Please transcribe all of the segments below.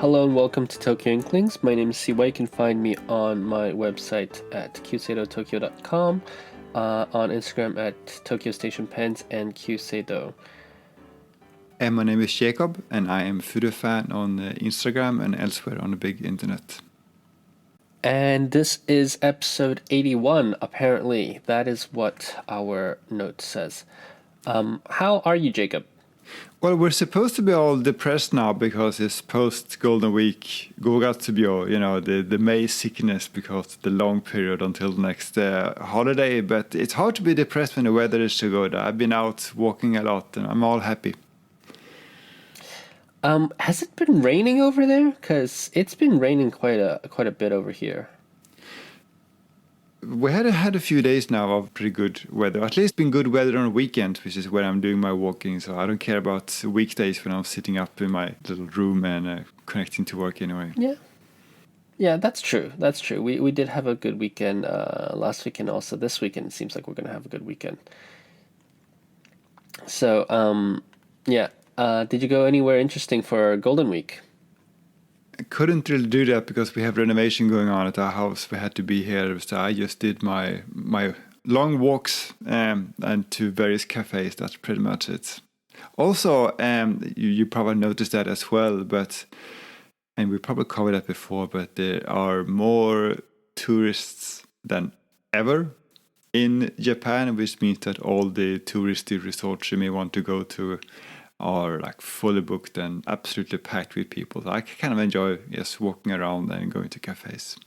Hello and welcome to Tokyo Inklings. My name is Siwa. You can find me on my website at qseidotokyo.com, on Instagram at Tokyo Station Pens and qseido. And my name is Jacob, and I am Fudo fan on Instagram and elsewhere on the big internet. And this is episode 81, apparently. That is what our note says. How are you, Jacob? Well, we're supposed to be all depressed now because it's post-Golden Week. The May sickness because of the long period until the next holiday. But it's hard to be depressed when the weather is so good. I've been out walking a lot and I'm all happy. Has it been raining over there? Because it's been raining quite a bit over here. We had a few days now of pretty good weather. At least been good weather on weekends, which is where I'm doing my walking. So I don't care about weekdays when I'm sitting up in my little room and connecting to work anyway. Yeah, that's true. That's true. We did have a good weekend last weekend. Also, this weekend it seems like we're gonna have a good weekend. So, did you go anywhere interesting for Golden Week? I couldn't really do that because we have renovation going on at our house. We had to be here, so I just did my long walks and to various cafes. That's pretty much it. Also, you probably noticed that as well, and we probably covered that before, but there are more tourists than ever in Japan, which means that all the touristy resorts you may want to go to are like fully booked and absolutely packed with people. So I kind of enjoy just walking around and going to cafes.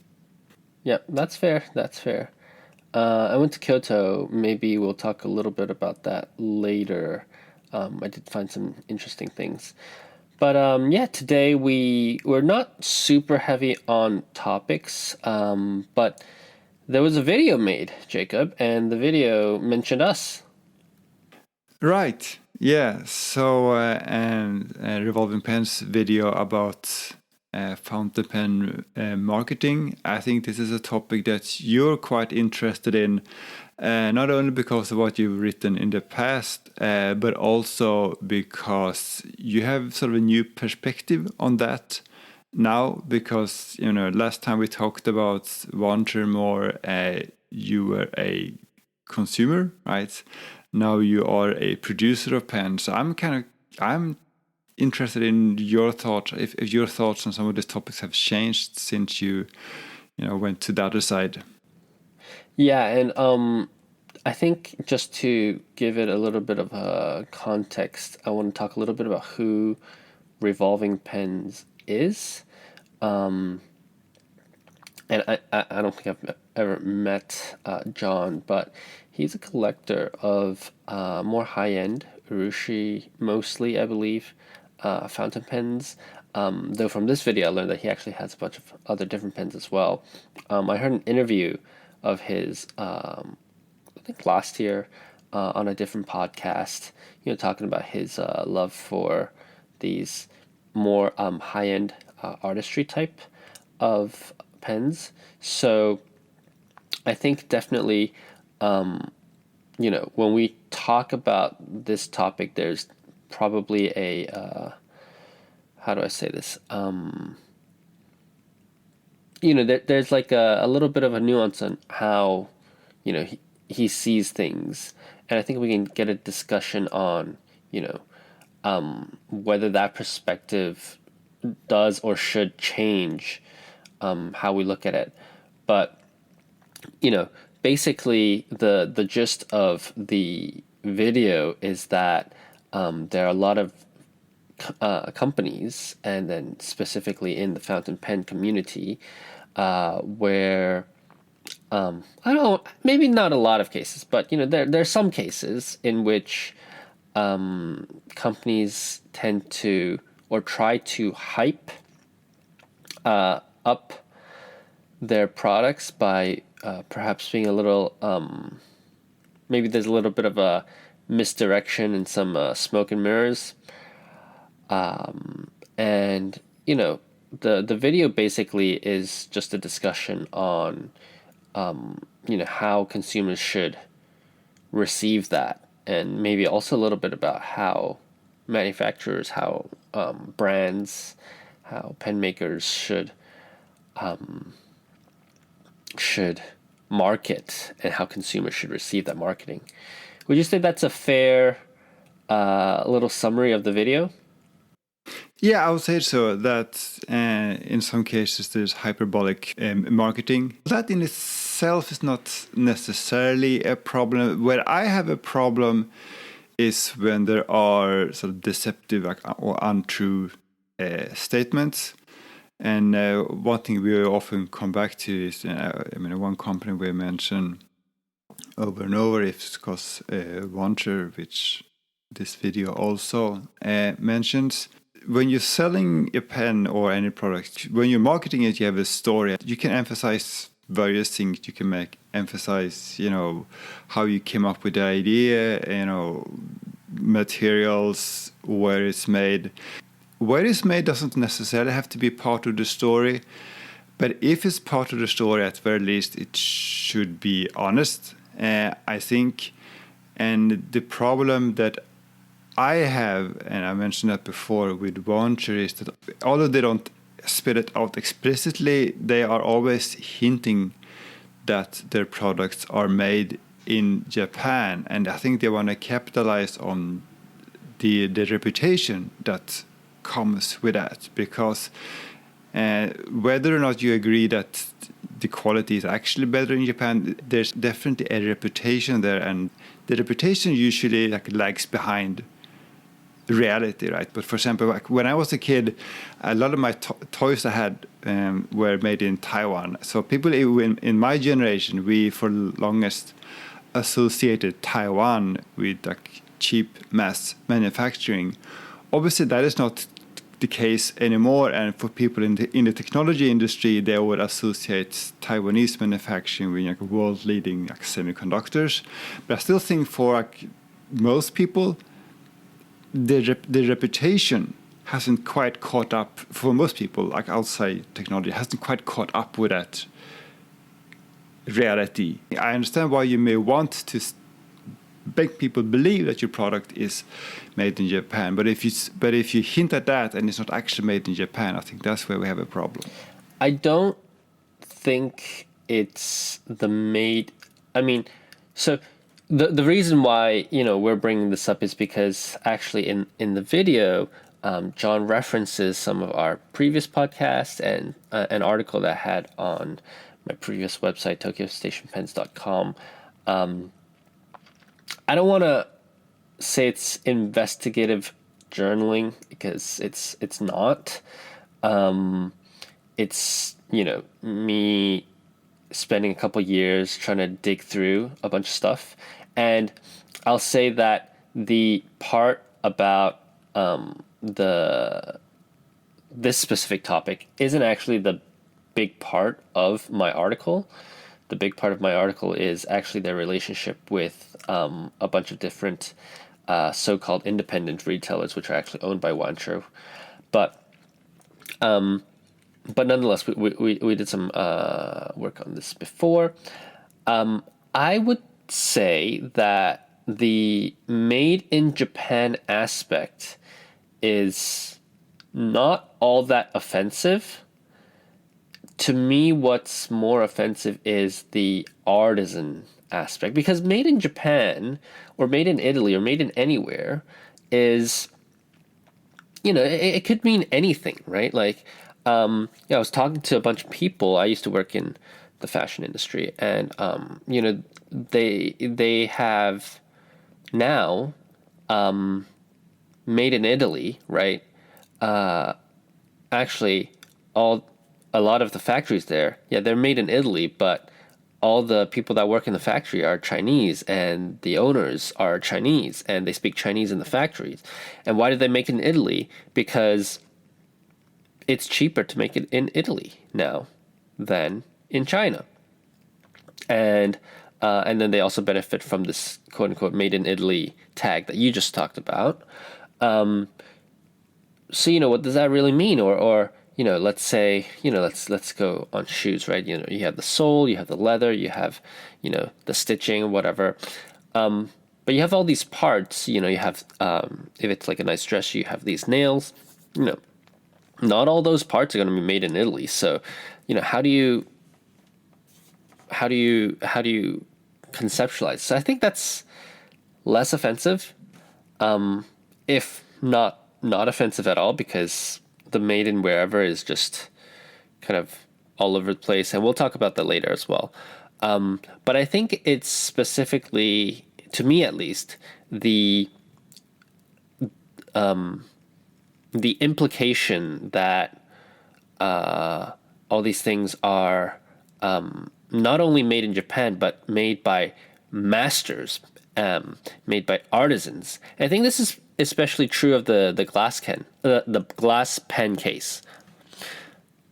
Yeah, that's fair. That's fair. I went to Kyoto. Maybe we'll talk a little bit about that later. I did find some interesting things. But today we're not super heavy on topics, but there was a video made, Jacob, and the video mentioned us. Right. Yeah. So, and Revolving Pens video about fountain pen marketing. I think this is a topic that you're quite interested in, not only because of what you've written in the past, but also because you have sort of a new perspective on that now. Because last time we talked about Wanter more, you were a consumer, right? Now you are a producer of pens. So I'm interested in your thoughts. If your thoughts on some of these topics have changed since you went to the other side. Yeah, and I think just to give it a little bit of a context, I want to talk a little bit about who Revolving Pens is. And I don't think I've ever met John, but he's a collector of more high-end urushi, mostly, I believe, fountain pens. Though from this video, I learned that he actually has a bunch of other different pens as well. I heard an interview of his, I think last year, on a different podcast, talking about his love for these more high-end artistry type of pens. So I think definitely, when we talk about this topic, there's probably a, how do I say this? There's like a little bit of a nuance on how, he sees things. And I think we can get a discussion on, whether that perspective does or should change how we look at it. But basically the gist of the video is that there are a lot of companies, and then specifically in the fountain pen community, where I don't know, maybe not a lot of cases, but there's some cases in which companies tend to or try to hype up their products by perhaps being a little, maybe there's a little bit of a misdirection and some smoke and mirrors. And the video basically is just a discussion on how consumers should receive that, and maybe also a little bit about how manufacturers, how brands, how pen makers should market and how consumers should receive that marketing. Would you say that's a fair little summary of the video? Yeah, I would say so. That in some cases there's hyperbolic marketing. That in itself is not necessarily a problem. Where I have a problem is when there are sort of deceptive or untrue statements. And one thing we often come back to is, one company we mention over and over, if it's because Wancher, which this video also mentions. When you're selling a pen or any product, when you're marketing it, you have a story. You can emphasize various things. You can emphasize, how you came up with the idea, materials, where it's made. Where it's made doesn't necessarily have to be part of the story, but if it's part of the story, at the very least, it should be honest, I think. And the problem that I have, and I mentioned that before with Wancher, is that although they don't spit it out explicitly, they are always hinting that their products are made in Japan, and I think they want to capitalize on the reputation that comes with that, because whether or not you agree that the quality is actually better in Japan, there's definitely a reputation there, and the reputation usually lags behind reality, right? But for example, when I was a kid, a lot of my toys I had were made in Taiwan. So people in my generation, we for the longest associated Taiwan with cheap mass manufacturing. Obviously, that is not the case anymore, and for people in the technology industry, they would associate Taiwanese manufacturing with world-leading semiconductors. But I still think for most people, the reputation hasn't quite caught up. For most people, outside technology, hasn't quite caught up with that reality. I understand why you may want to make people believe that your product is made in Japan, but if you hint at that and it's not actually made in Japan, I think that's where we have a problem. I don't think it's the made. I mean, so the reason why we're bringing this up is because actually in the video, John references some of our previous podcasts and an article that I had on my previous website, tokyostationpens.com. I don't want to say it's investigative journaling because it's not. It's me spending a couple years trying to dig through a bunch of stuff, and I'll say that the part about this specific topic isn't actually the big part of my article. The big part of my article is actually their relationship with a bunch of different so-called independent retailers, which are actually owned by Wancho. But nonetheless, we did some work on this before. I would say that the made in Japan aspect is not all that offensive. To me, what's more offensive is the artisan aspect, because made in Japan or made in Italy or made in anywhere is, it could mean anything, right? Like, I was talking to a bunch of people. I used to work in the fashion industry, and they have now made in Italy, right? Actually, a lot of the factories there, yeah, they're made in Italy, but all the people that work in the factory are Chinese, and the owners are Chinese, and they speak Chinese in the factories. And why did they make it in Italy? Because it's cheaper to make it in Italy now than in China. And then they also benefit from this quote unquote made in Italy tag that you just talked about. So what does that really mean? Or let's say, let's go on shoes, right? You have the sole, you have the leather, you have, the stitching, whatever. But you have all these parts, you have, if it's like a nice dress, you have these nails, not all those parts are going to be made in Italy. So, how do you conceptualize? So I think that's less offensive, if not offensive at all, because the made in wherever is just kind of all over the place, and we'll talk about that later as well. But I think it's specifically, to me at least, the implication that all these things are not only made in Japan but made by masters, made by artisans. And I think this is especially true of the the glass pen case.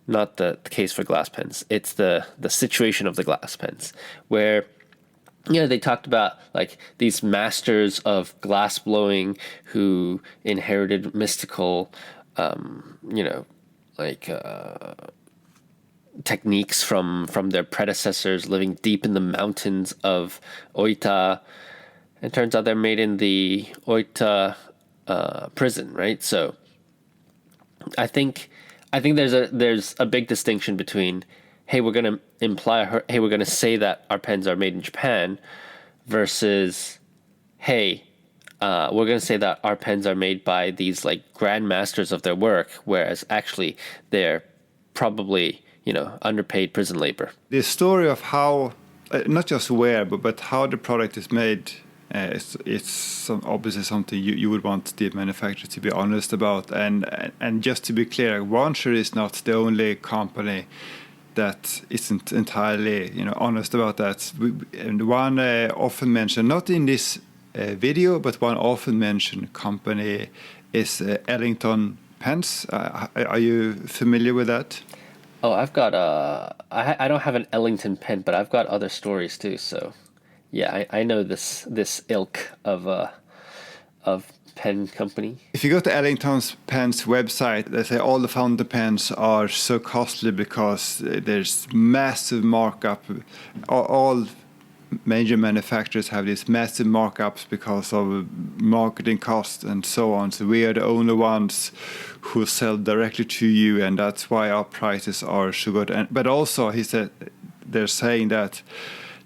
Not the case for glass pens. It's the situation of the glass pens, where they talked about like these masters of glass blowing who inherited mystical, you know, like techniques from their predecessors living deep in the mountains of Oita. It turns out they're made in the Oita prison, right? So I think there's a big distinction between, hey, we're gonna hey, we're gonna say that our pens are made in Japan, versus, hey, we're gonna say that our pens are made by these like grandmasters of their work, whereas actually they're probably underpaid prison labor. The story of how, not just where, but how the product is made, it's obviously something you would want the manufacturer to be honest about. And just to be clear, Warnscher is not the only company that isn't entirely honest about that. And one often mentioned, not in this video, but one often mentioned company is Ellington Pens. Are you familiar with that? Oh, I've got I don't have an Ellington pen, but I've got other stories too. So yeah, I know this ilk of pen company. If you go to Ellington's Pens website, they say all the fountain pens are so costly because there's massive markup. All major manufacturers have these massive markups because of marketing costs and so on. So we are the only ones who sell directly to you, and that's why our prices are so good. But also, he said, they're saying that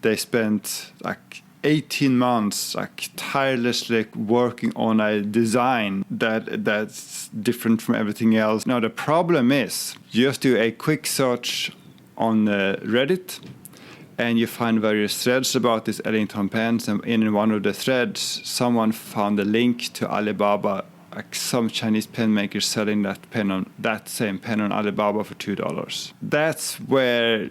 they spent like 18 months like tirelessly working on a design that's different from everything else. Now the problem is, you just do a quick search on Reddit, and you find various threads about this Ellington pens, and in one of the threads, someone found a link to Alibaba, like some Chinese pen makers selling that same pen on Alibaba for $2. That's where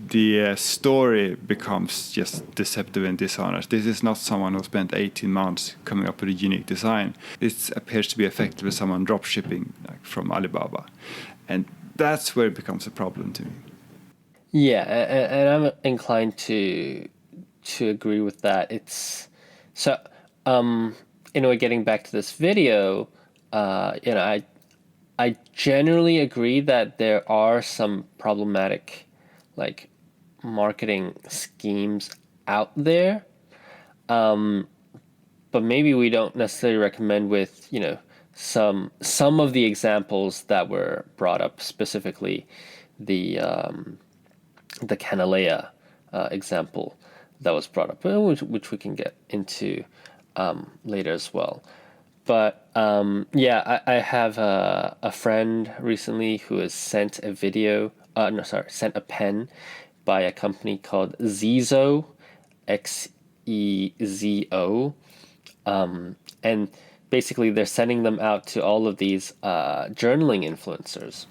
the story becomes just deceptive and dishonest. This is not someone who spent 18 months coming up with a unique design. It appears to be effectively someone drop shipping from Alibaba, and that's where it becomes a problem to me. Yeah, and I'm inclined to agree with that. It's so getting back to this video, I generally agree that there are some problematic like marketing schemes out there, but maybe we don't necessarily recommend with some of the examples that were brought up, specifically the Canalea example that was brought up, which we can get into later as well. But I have a friend recently who has sent a video, sent a pen by a company called Xezo, Xezo, and basically they're sending them out to all of these journaling influencers.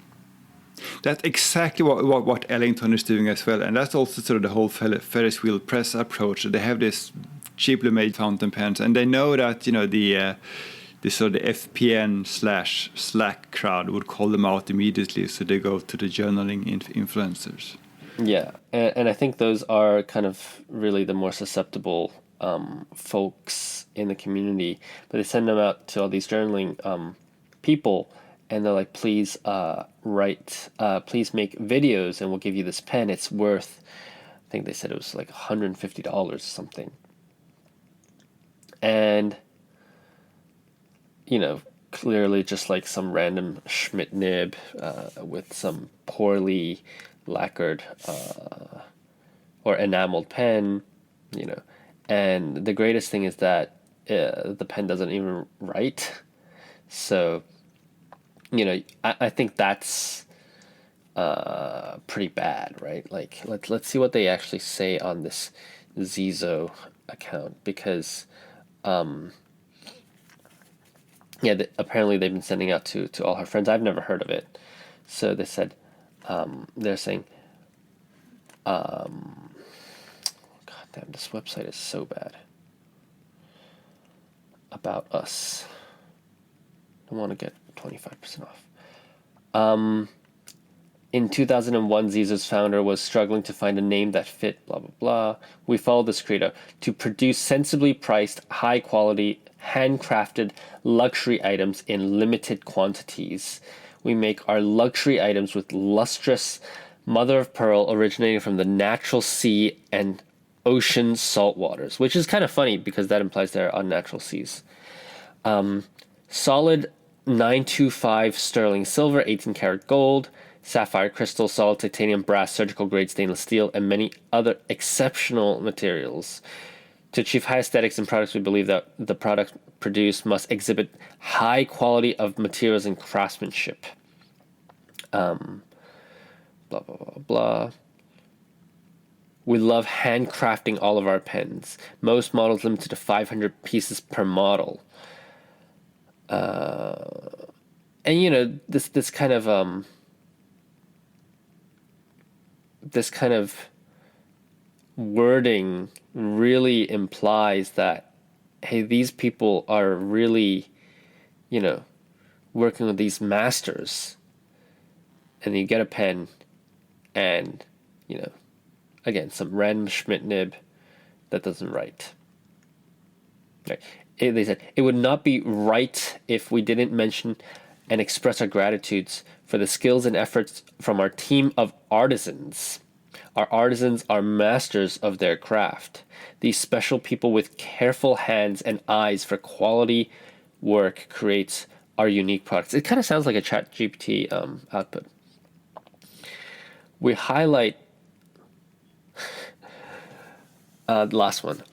That's exactly what Ellington is doing as well, and that's also sort of the whole Ferris wheel press approach. They have this cheaply made fountain pens, and they know that the sort of FPN/Slack crowd would call them out immediately, so they go to the journaling influencers. Yeah, and I think those are kind of really the more susceptible folks in the community, but they send them out to all these journaling people. And they're like, please please make videos and we'll give you this pen. It's worth, I think they said it was like $150 or something. And, clearly just like some random Schmidt nib with some poorly lacquered or enameled pen, you know. And the greatest thing is that the pen doesn't even write. So, I think that's pretty bad, right? Like, let's see what they actually say on this Zizo account, because yeah, apparently they've been sending out to all her friends. I've never heard of it. So they said, they're saying, God damn, this website is so bad. About us. I want to get 25% off. In 2001, Zizo's founder was struggling to find a name that fit, blah, blah, blah. We followed this credo to produce sensibly priced, high quality, handcrafted luxury items in limited quantities. We make our luxury items with lustrous mother of pearl originating from the natural sea and ocean salt waters, which is kind of funny because that implies they're unnatural seas. Solid 925 sterling silver, 18 karat gold, sapphire crystal, solid titanium, brass, surgical grade stainless steel, and many other exceptional materials. To achieve high aesthetics in products, we believe that the product produced must exhibit high quality of materials and craftsmanship. Blah, blah, blah, blah. We love handcrafting all of our pens. Most models limited to 500 pieces per model. And this kind of wording really implies that, hey, these people are really, working with these masters. And you get a pen and, again, some random Schmidt nib that doesn't write. Right. They said, it would not be right if we didn't mention and express our gratitudes for the skills and efforts from our team of artisans. Our artisans are masters of their craft. These special people with careful hands and eyes for quality work creates our unique products. It kind of sounds like a ChatGPT output. We highlight the last one.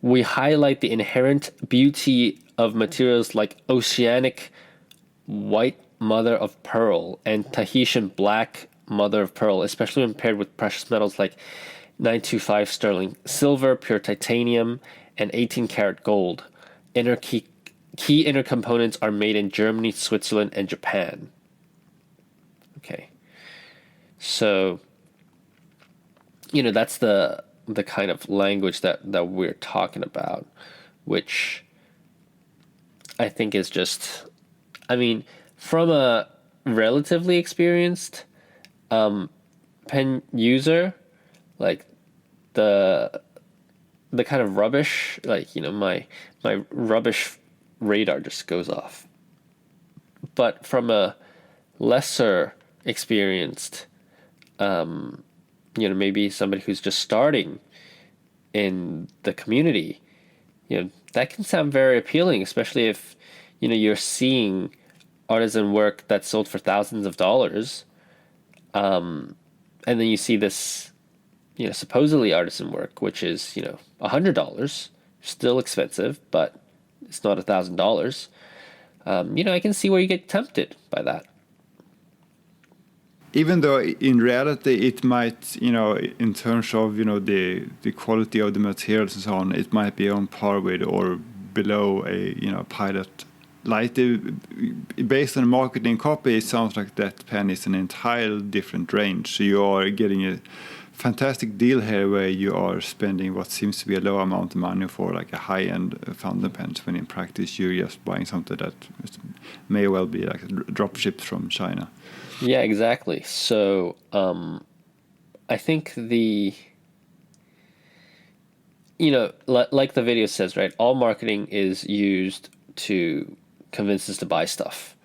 We highlight the inherent beauty of materials like oceanic white mother of pearl and Tahitian black mother of pearl, especially when paired with precious metals like 925 sterling silver, pure titanium, and 18 karat gold. Key inner components are made in Germany, Switzerland, and Japan. Okay. So, that's the kind of language that we're talking about, which I think is just, from a relatively experienced pen user, like the kind of rubbish, like, my rubbish radar just goes off. But from a lesser experienced, maybe somebody who's just starting in the community, that can sound very appealing, especially if, you're seeing artisan work that's sold for thousands of dollars. And then you see this, supposedly artisan work, which is, $100, still expensive, but it's not $1,000. I can see where you get tempted by that. Even though in reality it might, in terms of, the quality of the materials and so on, it might be on par with or below a, pilot. Like based on marketing copy, it sounds like that pen is an entirely different range. So you are getting a fantastic deal here where you are spending what seems to be a low amount of money for like a high-end fountain pen, when in practice you're just buying something that may well be like drop shipped from China. Yeah, exactly. So I think like the video says, right, all marketing is used to convince us to buy stuff,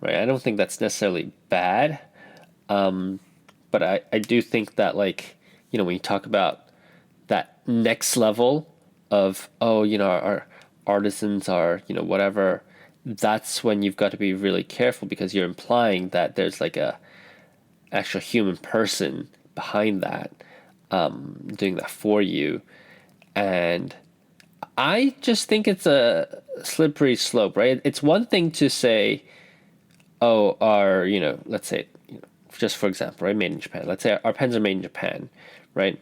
right? I don't think that's necessarily bad, but I do think that, like, when you talk about that next level of, our artisans are, whatever, that's when you've got to be really careful because you're implying that there's like a actual human person behind that, doing that for you. And I just think it's a slippery slope, right? It's one thing to say, oh, let's say, just for example, right, made in Japan. Let's say our pens are made in Japan, right?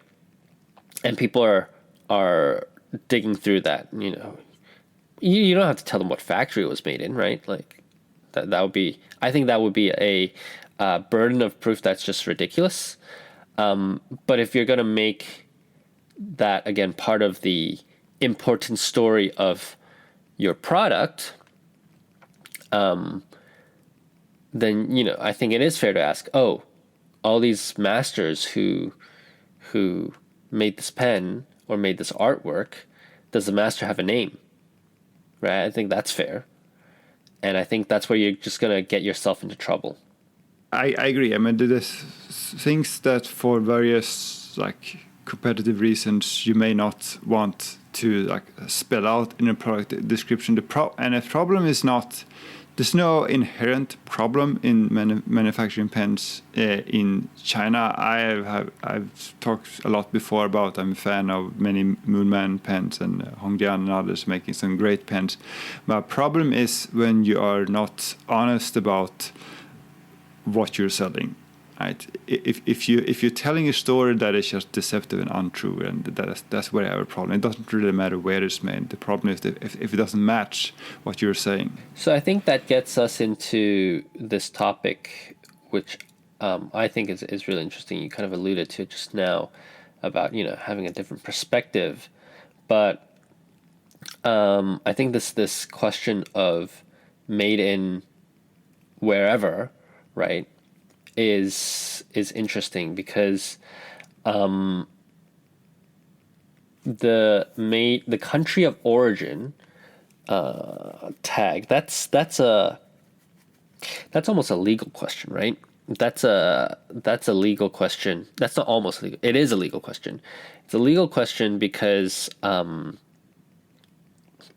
And people are digging through that, you don't have to tell them what factory it was made in, right? Like that would be, I think that would be a burden of proof that's just ridiculous. But if you're going to make that, again, part of the important story of your product, then, I think it is fair to ask, oh, all these masters who made this pen or made this artwork, does the master have a name? Right? I think that's fair. And I think that's where you're just going to get yourself into trouble. I agree. I mean, there's things that for various like competitive reasons you may not want to like spell out in a product description. And the problem is not, there's no inherent problem in manufacturing pens in China. I've talked a lot before about I'm a fan of many Moonman pens and Hongdian and others making some great pens. My problem is when you are not honest about what you're selling. Right? If you're telling a story that is just deceptive and untrue, and that's where I have a problem. It doesn't really matter where it's made. The problem is that if it doesn't match what you're saying. So I think that gets us into this topic, which I think is really interesting. You kind of alluded to it just now about having a different perspective, but I think this question of made in wherever, right, is interesting because the country of origin tag, that's almost a legal question, right? That's a legal question. That's not almost legal. It is a legal question. It's a legal question because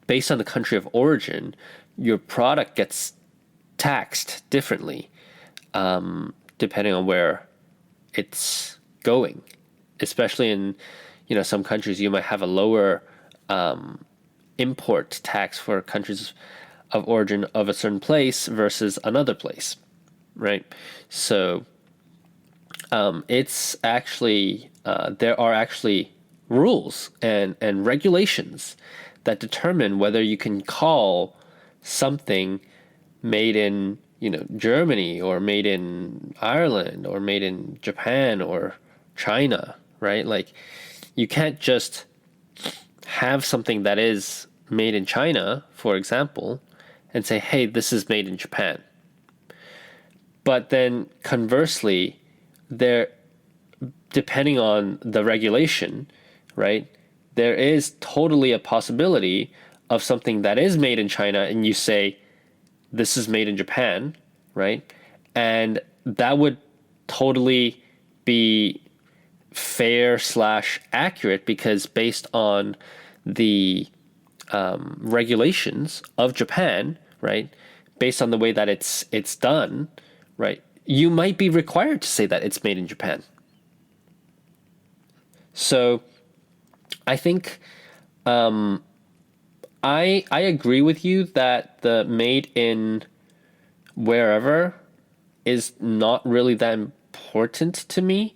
based on the country of origin, your product gets taxed differently, depending on where it's going. Especially in, some countries, you might have a lower import tax for countries of origin of a certain place versus another place, right? So it's actually there are actually rules and regulations that determine whether you can call something made in Germany or made in Ireland or made in Japan or China, right? Like you can't just have something that is made in China, for example, and say, hey, this is made in Japan. But then conversely, depending on the regulation, right, there is totally a possibility of something that is made in China and you say, this is made in Japan, right? And that would totally be fair/accurate because based on the regulations of Japan, right? Based on the way that it's done, right? You might be required to say that it's made in Japan. So I think I agree with you that the made in wherever is not really that important to me.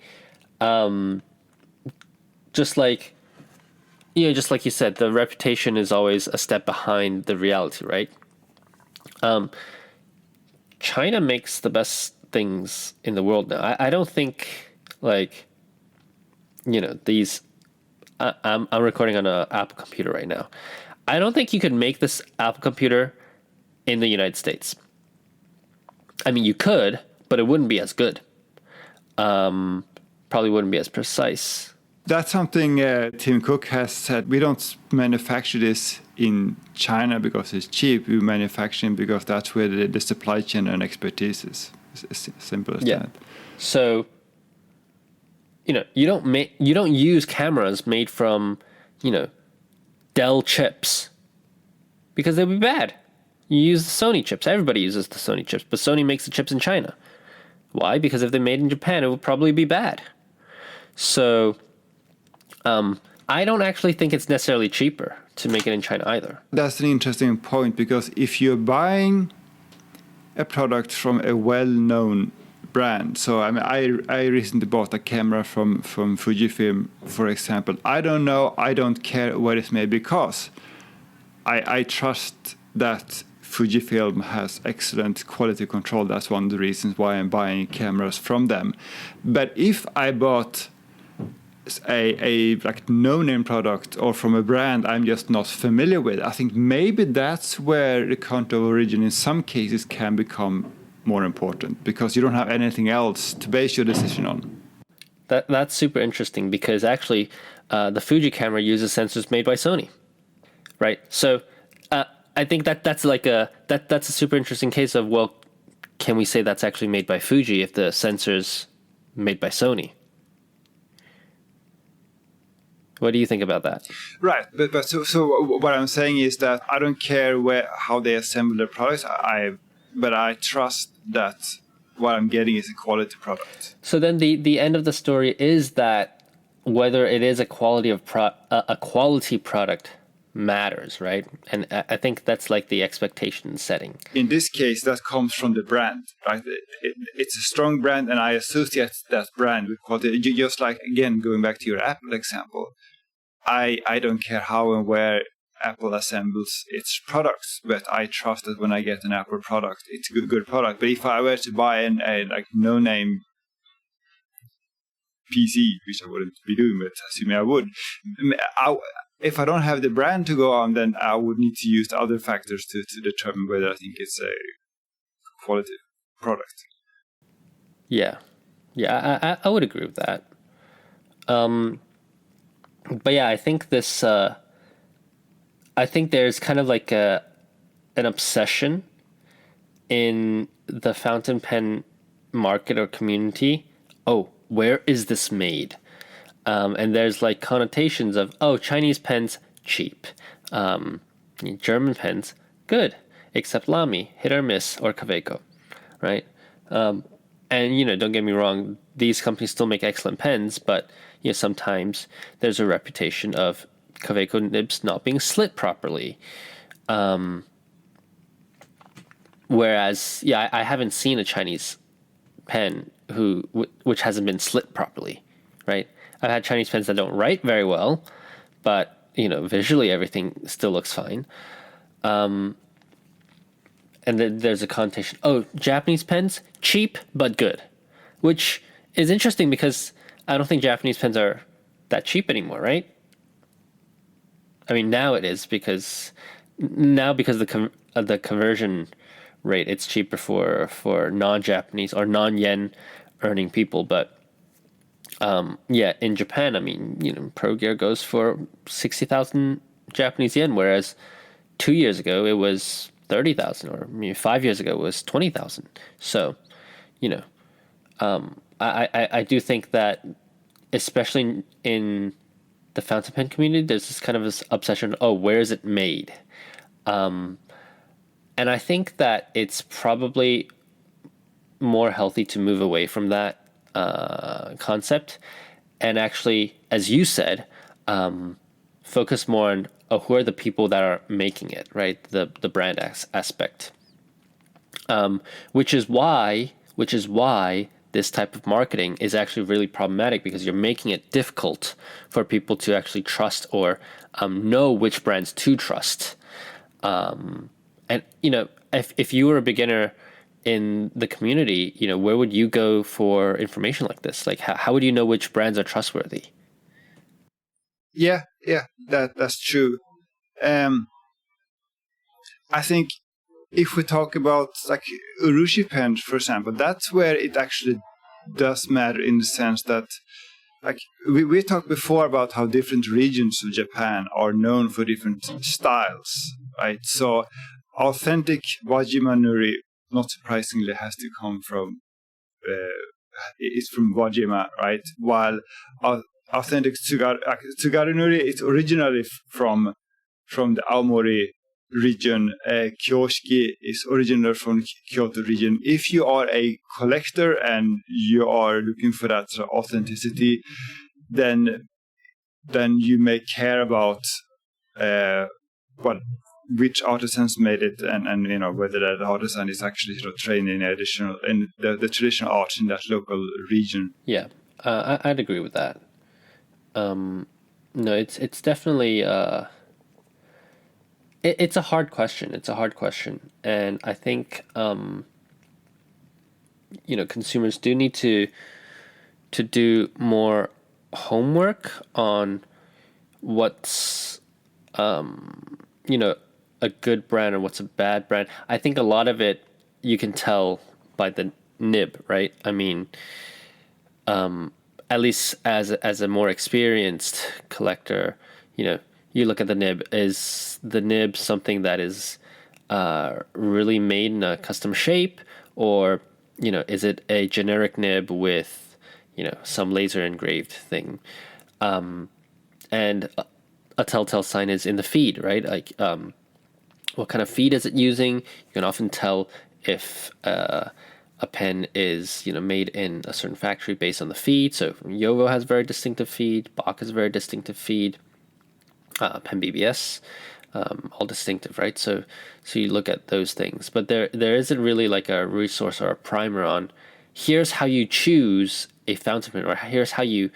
Just like you said, the reputation is always a step behind the reality, right? China makes the best things in the world now. I don't think like these. I'm recording on an Apple computer right now. I don't think you could make this Apple computer in the United States. I mean, you could, but it wouldn't be as good. Probably wouldn't be as precise. That's something Tim Cook has said. We don't manufacture this in China because it's cheap. We manufacture it because that's where the supply chain and expertise is. It's as simple as that. So, you don't use cameras made from, Dell chips because they'd be bad, You use the Sony chips. Everybody uses the Sony chips, but Sony makes the chips in China. Why? Because if they're made in Japan, it would probably be bad. So, I don't actually think it's necessarily cheaper to make it in China either. That's an interesting point, because if you're buying a product from a well-known brand, so I mean, I recently bought a camera from Fujifilm, for example. I don't know, I don't care where it's made, because I trust that Fujifilm has excellent quality control. That's one of the reasons why I'm buying cameras from them. But if I bought a like no-name product or from a brand I'm just not familiar with, I think maybe that's where the country of origin in some cases can become more important, because you don't have anything else to base your decision on. That's super interesting, because actually, the Fuji camera uses sensors made by Sony, right? So, I think that's a super interesting case of, well, can we say that's actually made by Fuji if the sensors made by Sony? What do you think about that? Right, but so what I'm saying is that I don't care how they assemble their products. But I trust that what I'm getting is a quality product. So then the end of the story is that whether it is a quality product matters, right? And I think that's like the expectation setting. In this case, that comes from the brand, right? It's a strong brand, and I associate that brand with quality. Just like, again, going back to your Apple example, I don't care how and where Apple assembles its products, but I trust that when I get an Apple product, it's a good product. But if I were to buy a like no-name PC, which I wouldn't be doing, but assuming I would, if I don't have the brand to go on, then I would need to use the other factors to determine whether I think it's a quality product. Yeah, I would agree with that. But yeah, I think this. I think there's kind of like an obsession in the fountain pen market or community. Oh, where is this made? And there's like connotations of, oh, Chinese pens, cheap. German pens, good, except Lamy, hit or miss, or Kaweco, right? And, don't get me wrong, these companies still make excellent pens, but, sometimes there's a reputation of Kaweco nibs not being slit properly. Whereas, I haven't seen a Chinese pen which hasn't been slit properly, right? I've had Chinese pens that don't write very well, but, visually everything still looks fine. And then there's a connotation, oh, Japanese pens, cheap but good, which is interesting because I don't think Japanese pens are that cheap anymore, right? I mean, now it is because of the conversion rate, it's cheaper for non-Japanese or non-yen earning people. But in Japan, I mean, Pro Gear goes for 60,000 Japanese yen, whereas 2 years ago it was 30,000, or 5 years ago it was 20,000. So, I do think that, especially in the fountain pen community, there's this kind of this obsession, oh, where is it made? And I think that it's probably more healthy to move away from that concept and actually, as you said, focus more on, who are the people that are making it, right? The brand aspect. Which is why this type of marketing is actually really problematic, because you're making it difficult for people to actually trust or know which brands to trust. And if you were a beginner in the community, where would you go for information like this? Like, how would you know which brands are trustworthy? Yeah, that's true. I think if we talk about like urushi pens, for example, that's where it actually does matter, in the sense that, like, we talked before about how different regions of Japan are known for different styles, right? So authentic Wajima nuri, not surprisingly, has to come from it's from Wajima, right? While authentic Tsugaru nuri is originally from the Aomori region. Kyoshi is original from Kyoto region. If you are a collector and you are looking for that authenticity, then you may care about which artisans made it, and whether that artisan is actually trained in the traditional art in that local region. Yeah, I'd agree with that. No, it's definitely it's a hard question. It's a hard question, and I think consumers do need to do more homework on what's a good brand and what's a bad brand. I think a lot of it you can tell by the nib, right? I mean, at least as a more experienced collector, you look at the nib. Is the nib something that is really made in a custom shape, or is it a generic nib with some laser engraved thing? And a telltale sign is in the feed, right? Like, what kind of feed is it using? You can often tell if a pen is made in a certain factory based on the feed. So Yovo has very distinctive feed. Bach has very distinctive feed. Pen BBS, all distinctive, right? So you look at those things, but there isn't really like a resource or a primer on here's how you choose a fountain pen, or here's how you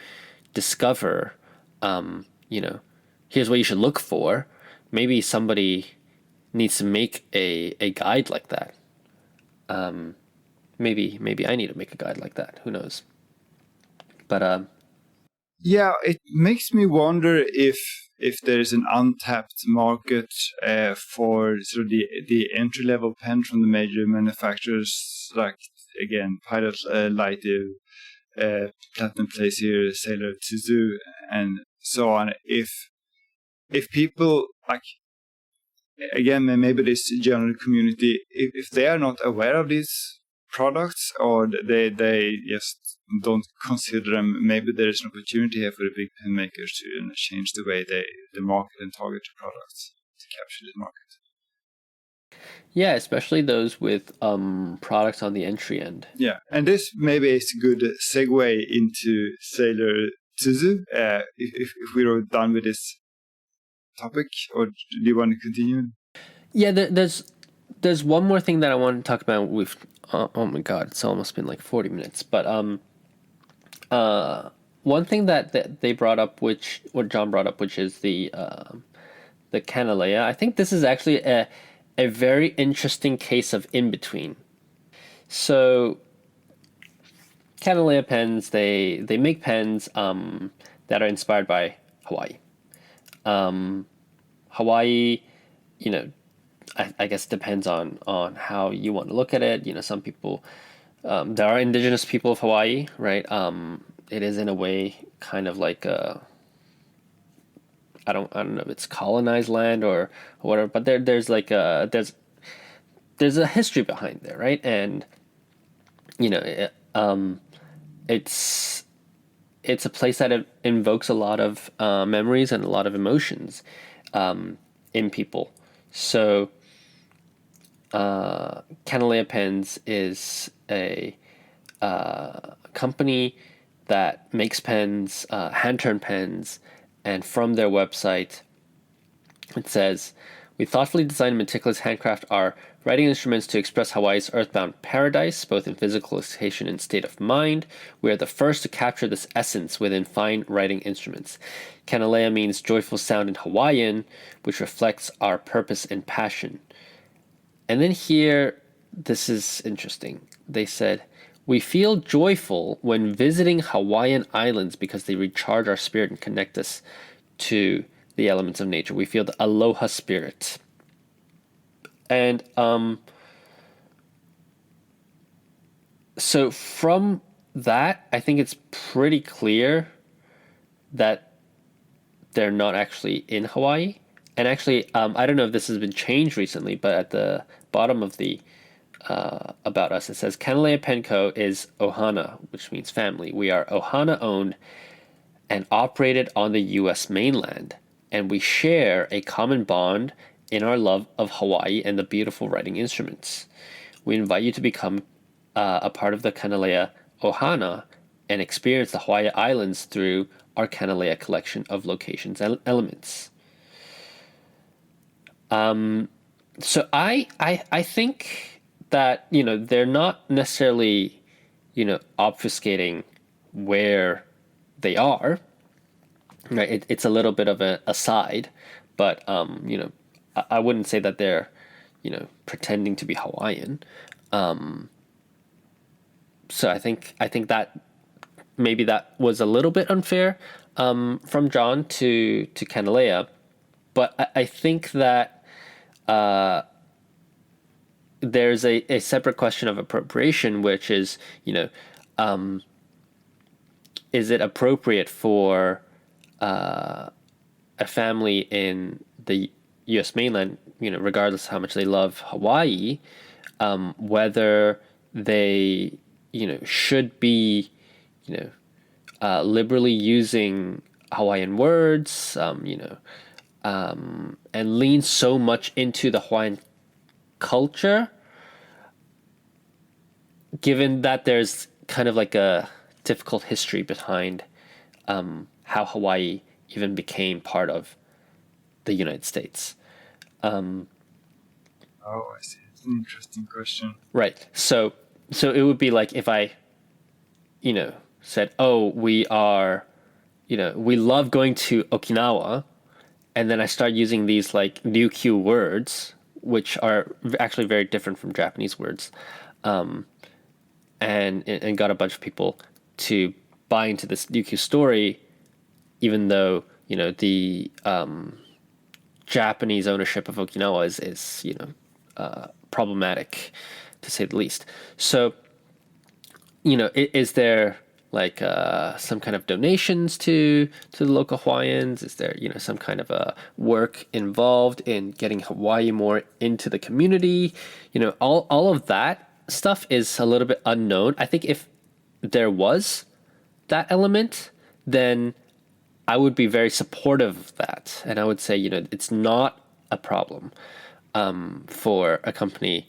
discover, here's what you should look for. Maybe somebody needs to make a guide like that. Maybe I need to make a guide like that. Who knows? But yeah, it makes me wonder if there is an untapped market for sort of the entry level pen from the major manufacturers, like again Pilot, Lightive, Platinum Plaisir, Sailor Tuzu, and so on. If people, like, again, maybe this general community, if they are not aware of these products, or they just don't consider them, maybe there is an opportunity here for the big pen makers to change the way they market and target the products to capture the market. yeah, especially those with products on the entry end. Yeah, and this maybe is a good segue into Sailor Tuzu. If we are done with this topic, or do you want to continue? Yeah, there's one more thing that I want to talk about. With oh my god, it's almost been like 40 minutes. But one thing that they brought up, or John brought up, which is the Canalea. I think this is actually a very interesting case of in between. So Canalea pens, they make pens that are inspired by Hawaii. Hawaii, I guess depends on how you want to look at it. Some people, there are indigenous people of Hawaii, right? It is in a way kind of like I don't know if it's colonized land or whatever, but there's like there's a history behind there, right? And it's a place that invokes a lot of memories and a lot of emotions in people. So Canalea Pens is a company that makes pens, hand-turned pens, and from their website it says, "We thoughtfully designed and meticulous handcraft our writing instruments to express Hawaii's earthbound paradise, both in physical location and state of mind. We are the first to capture this essence within fine writing instruments. Kanalea means joyful sound in Hawaiian, which reflects our purpose and passion." And then here, this is interesting. They said, "We feel joyful when visiting Hawaiian islands because they recharge our spirit and connect us to the elements of nature. We feel the aloha spirit." And so from that, I think it's pretty clear that they're not actually in Hawaii. And actually, I don't know if this has been changed recently, but at the bottom of the About Us, it says, "Kanalea Penco is Ohana, which means family. We are Ohana owned and operated on the U.S. mainland, and we share a common bond in our love of Hawaii and the beautiful writing instruments. We invite you to become a part of the Kanalea Ohana and experience the Hawaii Islands through our Kanalea collection of locations and elements. So I think that, they're not necessarily, obfuscating where they are. Right? It's a little bit of an aside, but I wouldn't say that they're, pretending to be Hawaiian. So I think that maybe that was a little bit unfair from John to Kanalea, but I think that there's a separate question of appropriation, which is, is it appropriate for a family in the U.S. mainland, regardless of how much they love Hawaii, whether they, should be, liberally using Hawaiian words, and lean so much into the Hawaiian culture, given that there's kind of like a difficult history behind how Hawaii even became part of the United States. Oh, I see. It's an interesting question. Right. So it would be like if I, said, "Oh, we are, we love going to Okinawa," and then I start using these like Ryukyu words, which are actually very different from Japanese words, and got a bunch of people to buy into this Ryukyu story, even though the Japanese ownership of Okinawa is problematic, to say the least. So, is there like some kind of donations to the local Hawaiians? Is there some kind of a work involved in getting Hawaii more into the community? All of that stuff is a little bit unknown. I think if there was that element, then I would be very supportive of that, and I would say it's not a problem for a company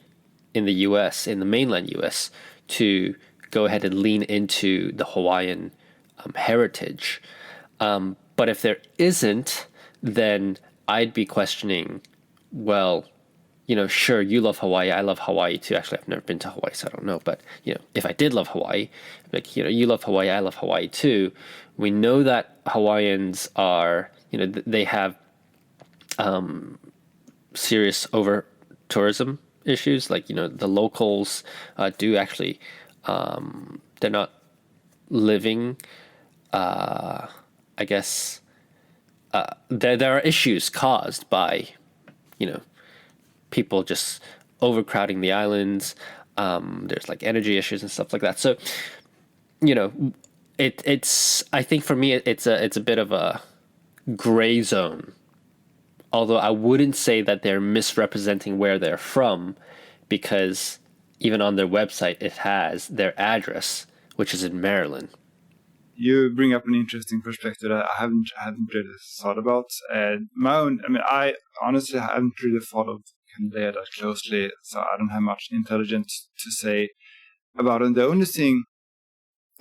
in the U.S., in the mainland U.S., to go ahead and lean into the Hawaiian heritage. But if there isn't, then I'd be questioning, well, sure, you love Hawaii, I love Hawaii too. Actually, I've never been to Hawaii, so I don't know. But, if I did love Hawaii, like, you love Hawaii, I love Hawaii too. We know that Hawaiians are, they have serious over tourism issues. Like, the locals do actually, they're not living, I guess, there are issues caused by, people just overcrowding the islands. There's like energy issues and stuff like that. So, it's I think for me it's a bit of a gray zone. Although I wouldn't say that they're misrepresenting where they're from, because even on their website it has their address, which is in Maryland. You bring up an interesting perspective that I haven't really thought about. I honestly haven't really followed Canada that closely, so I don't have much intelligence to say about it. The only thing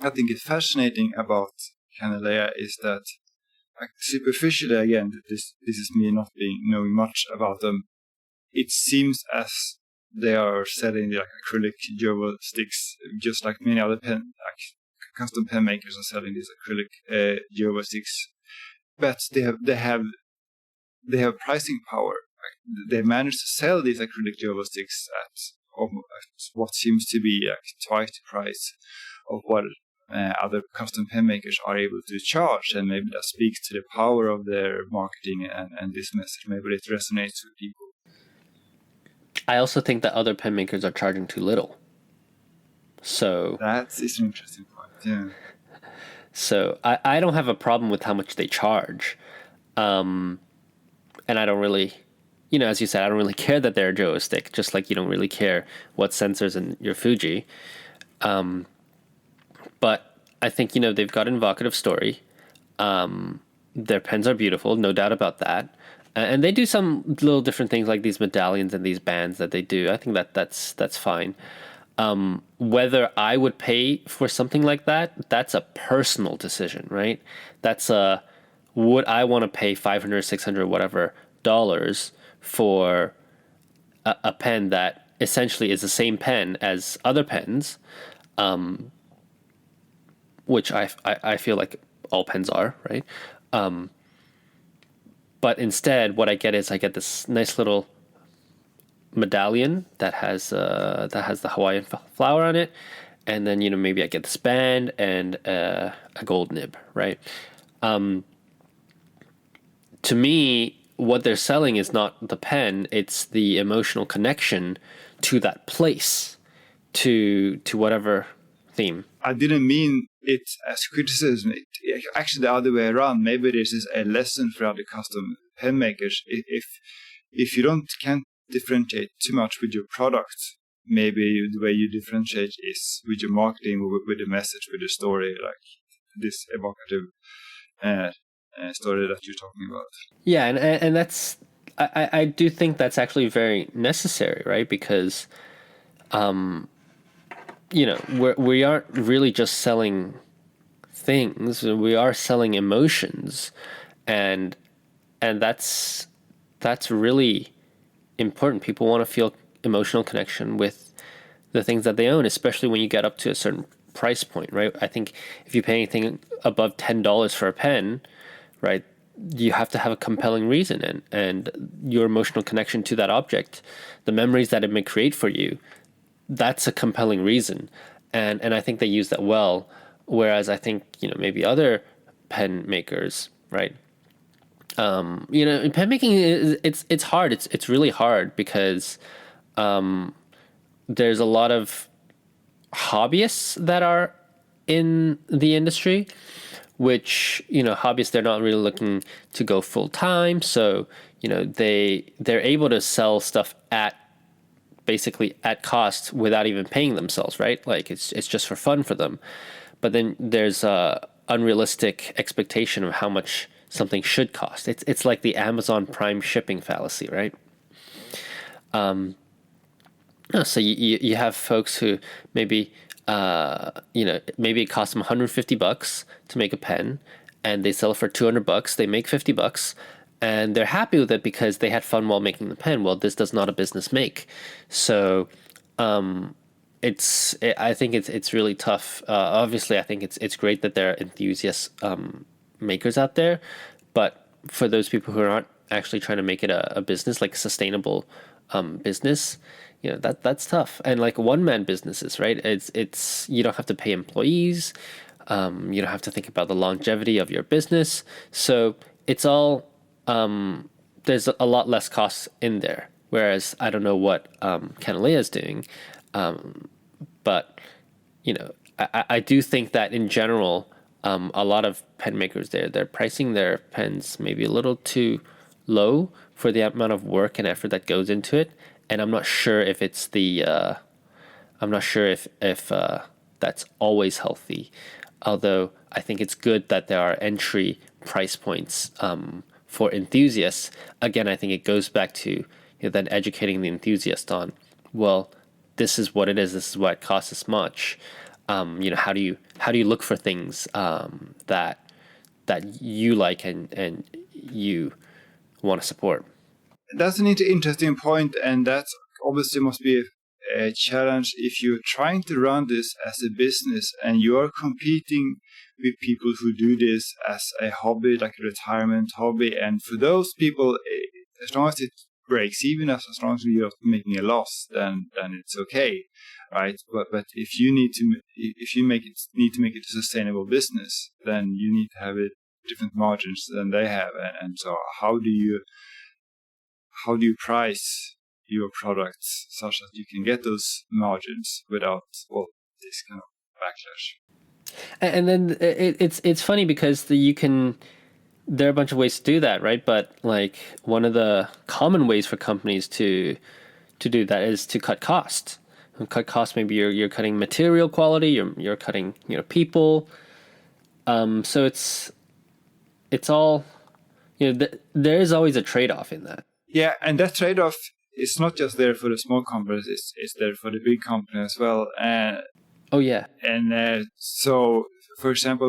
I think is fascinating about Canada is that, like, superficially, again, this is me not knowing much about them. It seems as they are selling like acrylic Jova sticks, just like many other custom pen makers are selling these acrylic Jova sticks. But they have pricing power. They managed to sell these acrylic Jova sticks at what seems to be twice the price of what other custom pen makers are able to charge, and maybe that speaks to the power of their marketing and this message. Maybe it resonates with people. I also think that other pen makers are charging too little. So That's an interesting point. Yeah. So I don't have a problem with how much they charge. And I don't really, as you said, I don't really care that they're a joystick, just like you don't really care what sensors in your Fuji. But I think, they've got an evocative story. Their pens are beautiful, no doubt about that. And they do some little different things like these medallions and these bands that they do. I think that's fine. Whether I would pay for something like that, that's a personal decision, right? That's a would I want to pay 500, 600, whatever dollars for a pen that essentially is the same pen as other pens, which I feel like all pens are, right? But instead, what I get is I get this nice little medallion that has the Hawaiian flower on it, and then maybe I get this band and a gold nib, right? To me, what they're selling is not the pen; it's the emotional connection to that place, to whatever theme. I didn't mean it as criticism. Actually, the other way around. Maybe this is a lesson for other custom pen makers. If you can't differentiate too much with your product, maybe the way you differentiate is with your marketing, with the message, with the story, like this evocative story that you're talking about. Yeah, and that's I do think that's actually very necessary, right? Because we aren't really just selling things; we are selling emotions, and that's really important. People want to feel emotional connection with the things that they own, especially when you get up to a certain price point, right? I think if you pay anything above $10 for a pen, right, you have to have a compelling reason, and your emotional connection to that object, the memories that it may create for you, that's a compelling reason. And I think they use that well. Whereas I think, maybe other pen makers, right? In pen making, it's hard. It's really hard because there's a lot of hobbyists that are in the industry, which hobbyists, they're not really looking to go full time, so they're able to sell stuff at basically at cost without even paying themselves, right? Like it's just for fun for them. But then there's a unrealistic expectation of how much something should cost. It's like the Amazon Prime shipping fallacy, right? So you have folks who maybe maybe it costs them $150 to make a pen, and they sell it for $200. They make $50, and they're happy with it because they had fun while making the pen. Well, this does not a business make, so I think it's really tough. Obviously, I think it's great that there are enthusiast makers out there, but for those people who aren't actually trying to make it a business, like a sustainable business, that's tough. And like one man businesses, right? It's you don't have to pay employees, you don't have to think about the longevity of your business, so it's all there's a lot less costs in there. Whereas I don't know what Canalea is doing, but I do think that in general, a lot of pen makers they're pricing their pens maybe a little too low for the amount of work and effort that goes into it, and I'm not sure if it's I'm not sure if that's always healthy. Although I think it's good that there are entry price points for enthusiasts. Again, I think it goes back to then educating the enthusiast on, well, this is what it is. This is what it costs this much. How do you look for things that you like and you want to support? That's an interesting point, and that obviously must be a challenge if you're trying to run this as a business and you're competing with people who do this as a hobby, like a retirement hobby. And for those people, as long as it breaks even, as long as you're making a loss, then it's okay, right? But if you need to make it a sustainable business, then you need to have different margins than they have. And so how do you price your products such that you can get those margins without this kind of backlash? And then it's funny because there are a bunch of ways to do that, right? But like one of the common ways for companies to do that is to cut costs. And cut costs, maybe you're cutting material quality, you're cutting people. So it's all there is always a trade-off in that. Yeah, and that trade-off is not just there for the small companies; it's there for the big company as well. Oh yeah. And so, for example,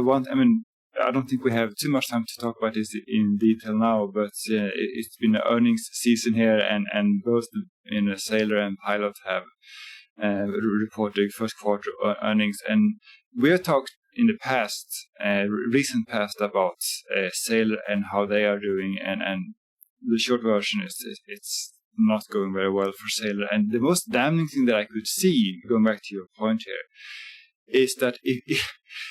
I don't think we have too much time to talk about this in detail now, but it's been an earnings season here, and both Sailor and Pilot have reported first quarter earnings, and we have talked in the past, recent past, about Sailor and how they are doing, and the short version is it's not going very well for Sailor. And the most damning thing that I could see, going back to your point here, is that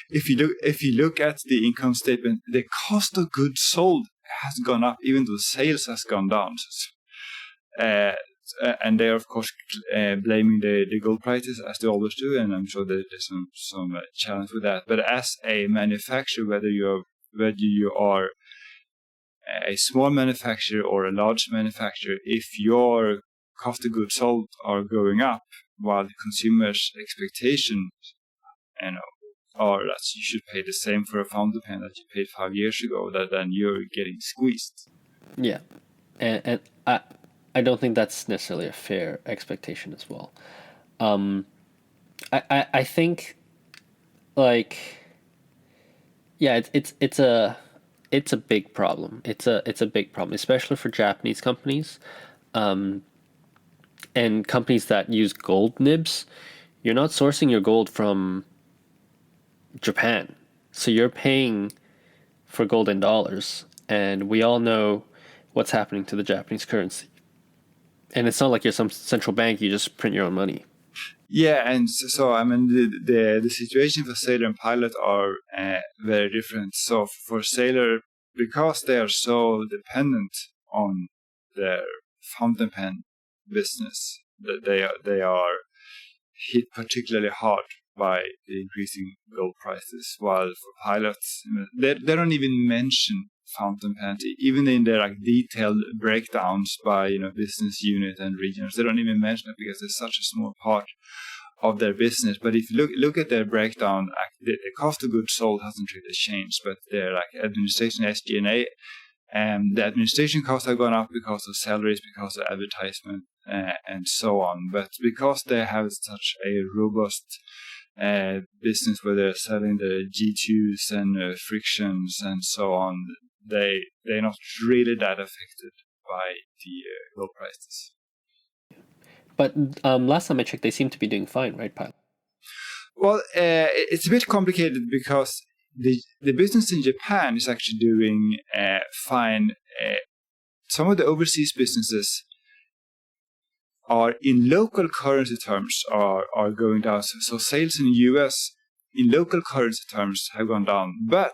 if you look at the income statement, the cost of goods sold has gone up, even though sales has gone down. And they are, of course, blaming the gold prices, as they always do, and I'm sure that there's some challenge with that. But as a manufacturer, whether you are a small manufacturer or a large manufacturer, if your cost of goods sold are going up while the consumer's expectations are that you should pay the same for a fountain pen that you paid 5 years ago, then you're getting squeezed. Yeah, and I don't think that's necessarily a fair expectation as well. I think, like, yeah, it's a big problem. It's a big problem, especially for Japanese companies, and companies that use gold nibs. You're not sourcing your gold from Japan, so you're paying for gold in dollars, and we all know what's happening to the Japanese currency. And it's not like you're some central bank; you just print your own money. Yeah, and so I mean the situation for Sailor and Pilot are very different. So for Sailor, because they are so dependent on their fountain pen business, that they are hit particularly hard by the increasing gold prices. While for Pilots, they don't even mention fountain pens, even in their detailed breakdowns by business unit and regions. They don't even mention it because it's such a small part of their business. But if you look at their breakdown, the cost of goods sold hasn't really changed, but their administration, SG&A, and the administration costs have gone up because of salaries, because of advertisement, and so on. But because they have such a robust business where they're selling the G2s and frictions and so on, they're not really that affected by the gold prices. But last time I checked, they seem to be doing fine, right, Pilot? Well, it's a bit complicated because the business in Japan is actually doing fine. Some of the overseas businesses are in local currency terms are going down. So sales in the US in local currency terms have gone down. But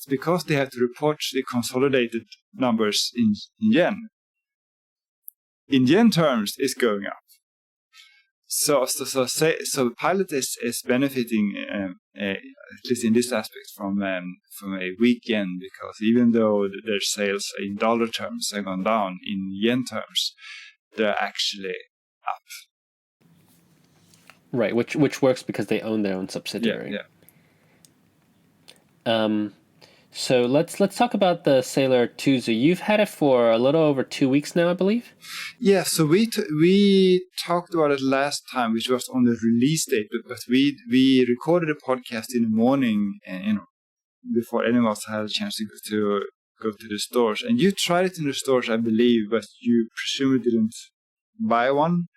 because they have to report the consolidated numbers in yen terms, it's going up. So Pilot is benefiting, at least in this aspect, from a weak yen, because even though their sales in dollar terms have gone down, in yen terms, they're actually up. Right, which works because they own their own subsidiary. Yeah. So let's talk about the Sailor Tuzu. You've had it for a little over 2 weeks now, I believe. Yeah, so we talked about it last time, which was on the release date, but we recorded a podcast in the morning, and before any of us had a chance to go to the stores. And you tried it in the stores, I believe, but you presumably didn't buy one.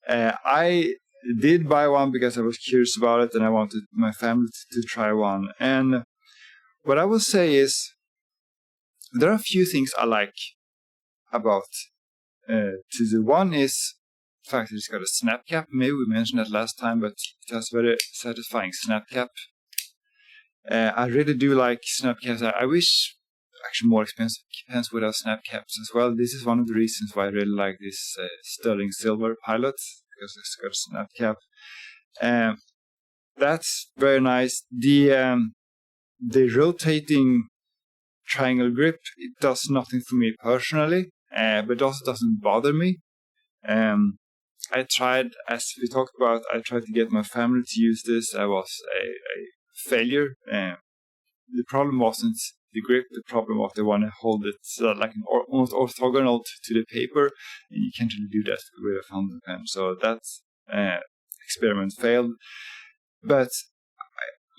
I did buy one because I was curious about it, and I wanted my family to try one. And what I will say is, there are a few things I like about Tuzu. One is the fact that it's got a snap cap. Maybe we mentioned that last time, but it has very satisfying snap cap. I really do like snap caps. I wish actually more expensive pens would have snap caps as well. This is one of the reasons why I really like this sterling silver Pilot, because it's got a snap cap. That's very nice. The rotating triangle grip, it does nothing for me personally, but it also doesn't bother me. I tried, as we talked about, I tried to get my family to use this. I was a failure. The problem wasn't the grip. The problem was they want to hold it like almost orthogonal to the paper, and you can't really do that with a fountain pen. So that experiment failed. But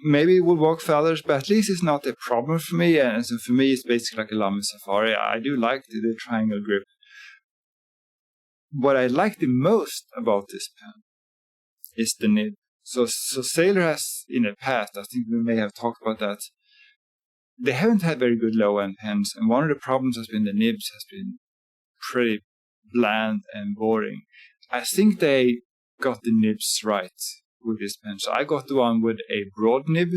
maybe it will work for others, but at least it's not a problem for me. And so for me, it's basically like a Lamy Safari. I do like the triangle grip. What I like the most about this pen is the nib. So Sailor has, in the past, I think we may have talked about that, they haven't had very good low-end pens, and one of the problems has been the nibs has been pretty bland and boring. I think they got the nibs right with this pen. So I got the one with a broad nib,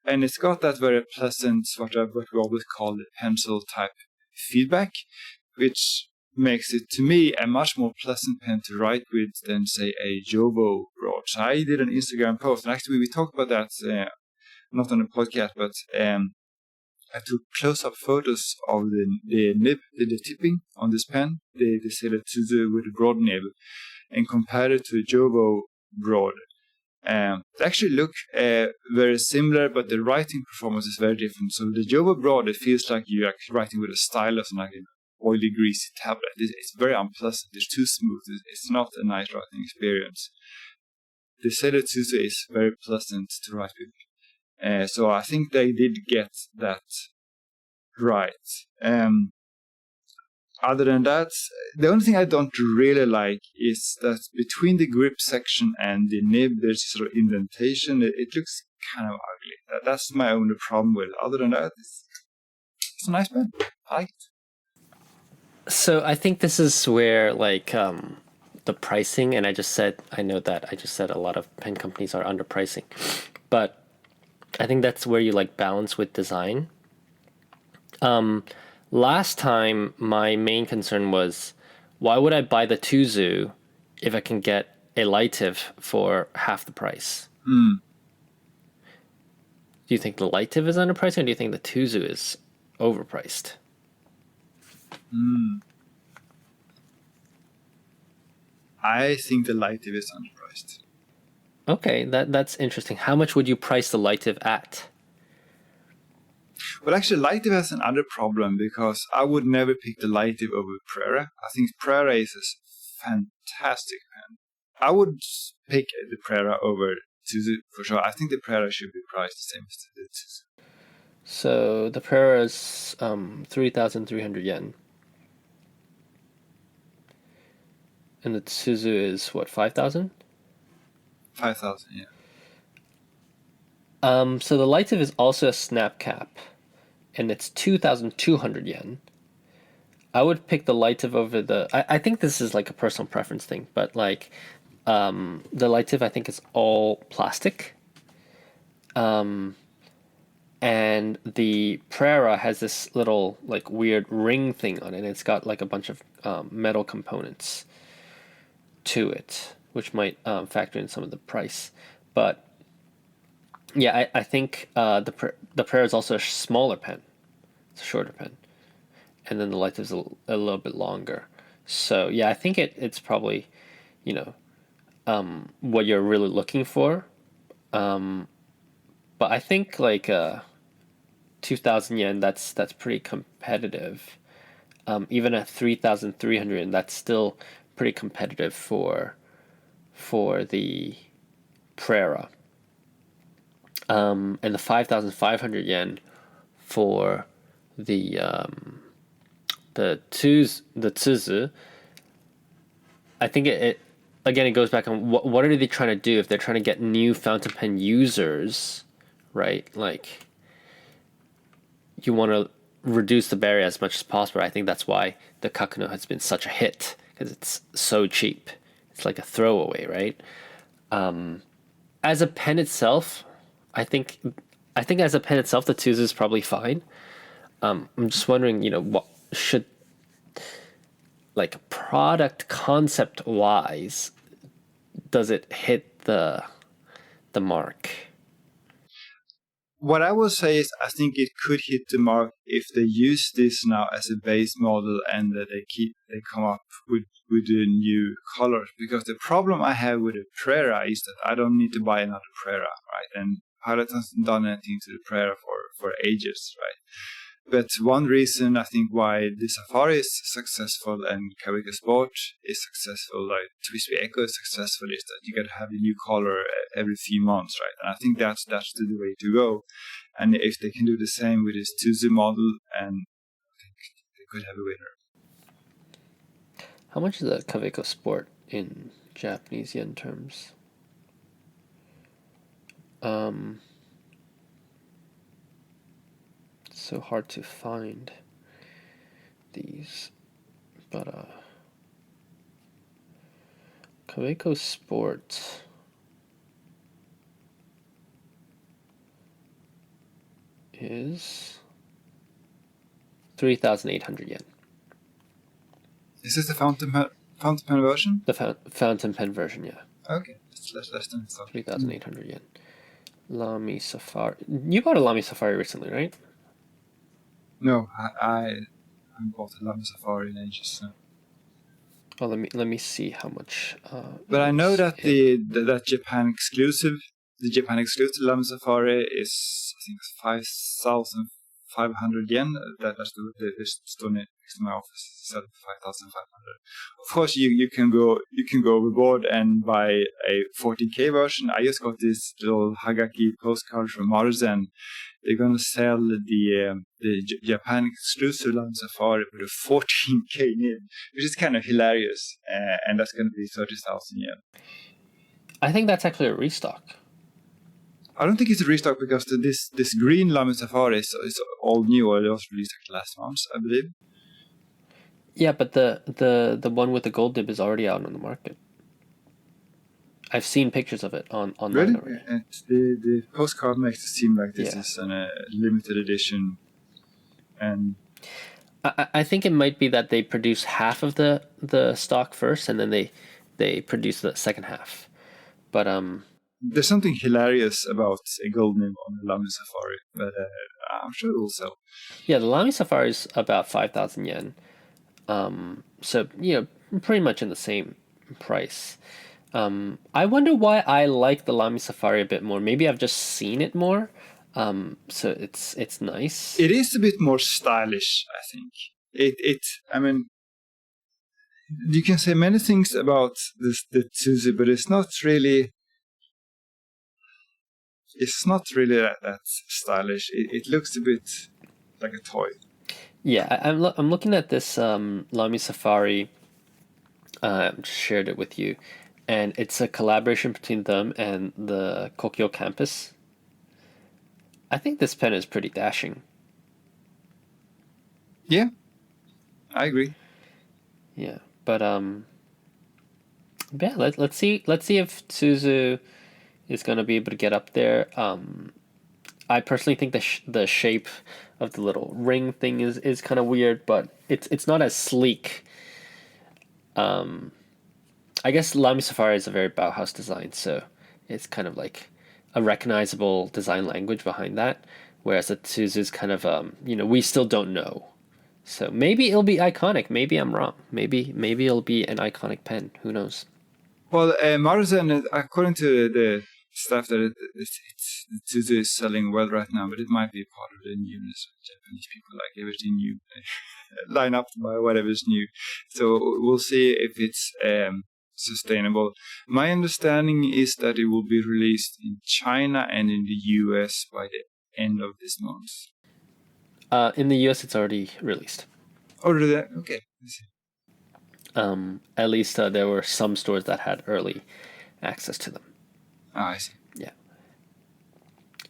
and it's got that very pleasant, what we always call the pencil type feedback, which makes it, to me, a much more pleasant pen to write with than, say, a Jobo broad. So I did an Instagram post, and actually we talked about that, not on the podcast, but I took close-up photos of the nib, the tipping on this pen, the Sailor Tuzu with a broad nib, and compared it to a Jobo broad. They actually look very similar, but the writing performance is very different. So the Jobo broad, it feels like you're actually writing with a stylus on like an oily, greasy tablet. It's very unpleasant. It's too smooth. It's not a nice writing experience. The Sailor Tuzu is very pleasant to write with. So I think they did get that right. Other than that, the only thing I don't really like is that between the grip section and the nib, there's sort of indentation. It looks kind of ugly. That's my only problem with it. Other than that, it's a nice pen. I like it. So I think this is where like the pricing, and I know that I just said a lot of pen companies are underpricing, but I think that's where you like balance with design. Last time, my main concern was, why would I buy the Tuzu if I can get a Lightiv for half the price? Mm. Do you think the Lightiv is underpriced, or do you think the Tuzu is overpriced? I think the Lightiv is underpriced. Okay, that's interesting. How much would you price the Lightiv at? Well, actually, Lightiv has another problem because I would never pick the Lightiv over Prera. I think Prera is a fantastic pen. I would pick the Prera over Tuzu for sure. I think the Prera should be priced the same as the Tuzu. So the Prera is 3,300 yen. And the Tuzu is what, 5,000? 5,000, yeah. So the Lightiv is also a snap cap, and it's 2,200 yen. I would pick the Lightiv over the. I think this is like a personal preference thing, but like the Lightiv, I think is all plastic. And the Prera has this little like weird ring thing on it. And it's got like a bunch of metal components to it, which might factor in some of the price. But yeah, I think the Prera is also a smaller pen. It's a shorter pen. And then the Lightiv is a little bit longer. So yeah, I think it's probably, what you're really looking for. But I think like 2,000 yen, that's pretty competitive. Even at 3,300, that's still pretty competitive for the Prera. And the 5,500 yen for the Tuzu. I think it again, it goes back on what are they trying to do? If they're trying to get new fountain pen users, right? Like, you want to reduce the barrier as much as possible. I think that's why the Kakuno has been such a hit, because it's so cheap. It's like a throwaway, right? As a pen itself, I think as a pen itself, the Tuzu is probably fine. I'm just wondering, what should, like, product concept wise, does it hit the mark? What I will say is I think it could hit the mark if they use this now as a base model and that they come up with the new colors. Because the problem I have with the Prera is that I don't need to buy another Prera, right? And Pilot hasn't done anything to the Prera for ages, right? But one reason I think why the Safari is successful and Kaweco Sport is successful, like Twisby Echo is successful, is that you got to have a new color every few months, right? And I think that's the way to go. And if they can do the same with this Tuzu model, and I think they could have a winner. How much is a Kaweco Sport in Japanese yen terms? So hard to find these, but Kaweco Sport is 3,800 yen. Is this the fountain pen version? The fountain pen version, yeah. Okay, it's less than 3,800 yen. Lamy Safari. You bought a Lamy Safari recently, right? No, I bought a Lamy Safari in ages. So. Oh, let me see how much. But I know that that Japan exclusive Lamy Safari is, I think it's 5,500 yen. That's the store next to my office, selling for 5,500. Of course, you can go overboard and buy a 14K version. I just got this little Hagaki postcard from Maruzen. They're gonna sell the Japan exclusive Lamy Safari with a 14K nib, which is kind of hilarious, and that's gonna be 30,000 yen. I think that's actually a restock. I don't think it's a restock because this green Lamy Safari is all new, or it was released last month, I believe. Yeah, but the one with the gold nib is already out on the market. I've seen pictures of it online really? already. And the postcard makes it seem like this is a limited edition. And I think it might be that they produce half of the stock first, and then they produce the second half. But there's something hilarious about a gold nib on the Lamy Safari, but I'm sure it will sell. Yeah, the Lamy Safari is about 5,000 yen. So pretty much in the same price. I wonder why I like the Lamy Safari a bit more. Maybe I've just seen it more. So it's nice. It is a bit more stylish, I think. I mean, you can say many things about the Tuzu, but it's not really that stylish. It looks a bit like a toy. Yeah, I'm looking at this Lamy Safari. Just shared it with you, and it's a collaboration between them and the Kokyo campus. I think this pen is pretty dashing. Yeah, I agree. Yeah, but yeah, let's see if Tuzu is gonna be able to get up there. I personally think the shape of the little ring thing is kind of weird, but it's not as sleek. I guess Lamy Safari is a very Bauhaus design, so it's kind of like a recognizable design language behind that, whereas the Tuzu is kind of we still don't know. So maybe it'll be iconic. Maybe I'm wrong. Maybe it'll be an iconic pen. Who knows? Well, Maruzen, according to the stuff that Tuzu is selling well right now, but it might be part of the newness. Japanese people like everything new, line up to buy whatever's new. So we'll see if it's sustainable. My understanding is that it will be released in China and in the US by the end of this month. In the US, it's already released. Oh, really? Okay. At least there were some stores that had early access to them. Oh, I see. Yeah.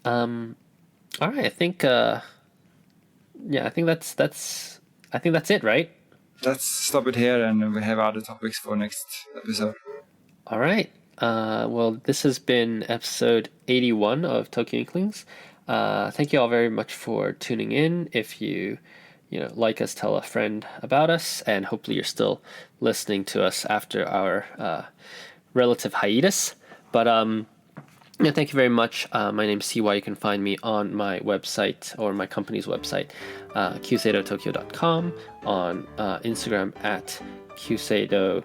All right. I think that's it, right? Let's stop it here, and we have other topics for next episode. All right. Well, this has been episode 81 of Tokyo Inklings. Thank you all very much for tuning in. If you like us, tell a friend about us, and hopefully you're still listening to us after our relative hiatus. But thank you very much. My name's CY. You can find me on my website or my company's website, QSeidoTokyo.com, on Instagram at QSeido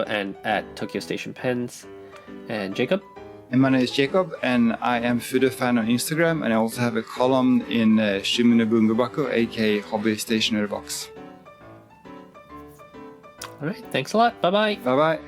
and at Tokyo Station Pens. And Jacob? And my name is Jacob, and I am Food Fan on Instagram, and I also have a column in Shimune Bungobaku, aka Hobby Stationery Box. All right, thanks a lot. Bye bye. Bye bye.